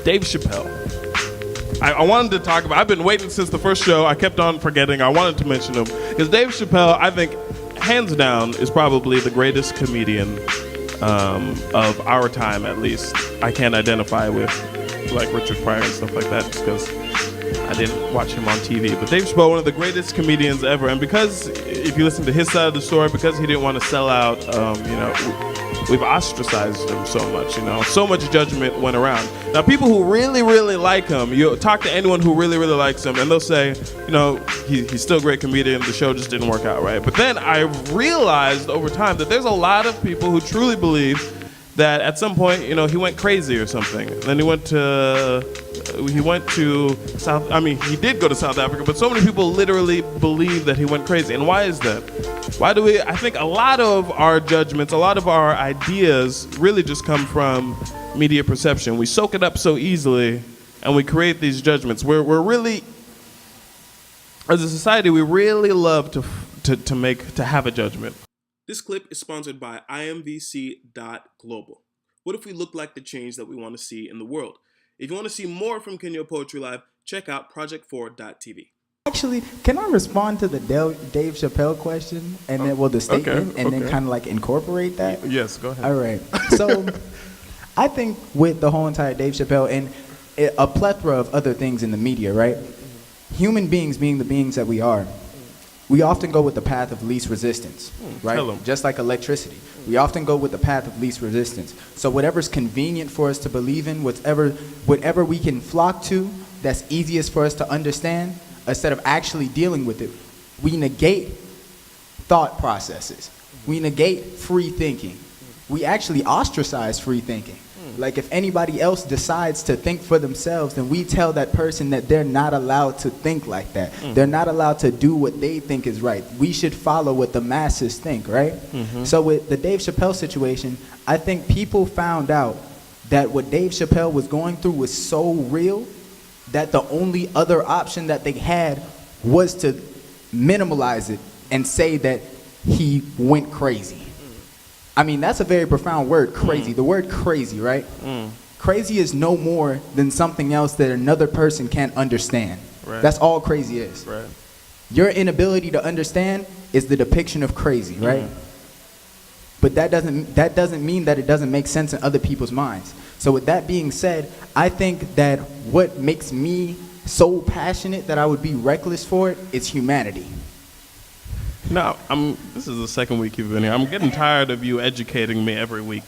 Dave Chappelle. I wanted to talk about. I've been waiting since the first show. I kept on forgetting. I wanted to mention him because Dave Chappelle, I think, hands down, is probably the greatest comedian of our time. At least I can't identify with like Richard Pryor and stuff like that just because I didn't watch him on TV. But Dave Chappelle, one of the greatest comedians ever, and because if you listen to his side of the story, because he didn't want to sell out, we've ostracized him so much, so much judgment went around. Now, people who really, really like him, you talk to anyone who really, really likes him, and they'll say, he's still a great comedian, the show just didn't work out right. But then I realized over time that there's a lot of people who truly believe that at some point, he went crazy or something. Then he did go to South Africa, but so many people literally believe that he went crazy. And why is that? I think a lot of our judgments, a lot of our ideas really just come from media perception. We soak it up so easily and we create these judgments. We're really, as a society, we really love to have a judgment. This clip is sponsored by imvc.global. What if we look like the change that we want to see in the world? If you want to see more from Kinyo Poetry Live, check out project4.tv. Actually, can I respond to the Dave Chappelle question and then the statement and then kind of like incorporate that? Yes, go ahead. All right. So I think with the whole entire Dave Chappelle and a plethora of other things in the media, right? Human beings being the beings that we are, we often go with the path of least resistance, right? Just like electricity. We often go with the path of least resistance. So whatever's convenient for us to believe in, whatever we can flock to, that's easiest for us to understand, instead of actually dealing with it, we negate thought processes. We negate free thinking. We actually ostracize free thinking. Like if anybody else decides to think for themselves, then we tell that person that they're not allowed to think like that. They're not allowed to do what they think is right. We should follow what the masses think, right? So with the Dave Chappelle situation, I think people found out that what Dave Chappelle was going through was so real that the only other option that they had was to minimalize it and say that he went crazy. I mean, that's a very profound word, crazy. The word crazy, right? Crazy is no more than something else that another person can't understand. Right. That's all crazy is. Right. Your inability to understand is the depiction of crazy, right? But that doesn't mean that it doesn't make sense in other people's minds. So with that being said, I think that what makes me so passionate that I would be reckless for it is humanity. No, this is the second week you've been here. I'm getting tired of you educating me every week.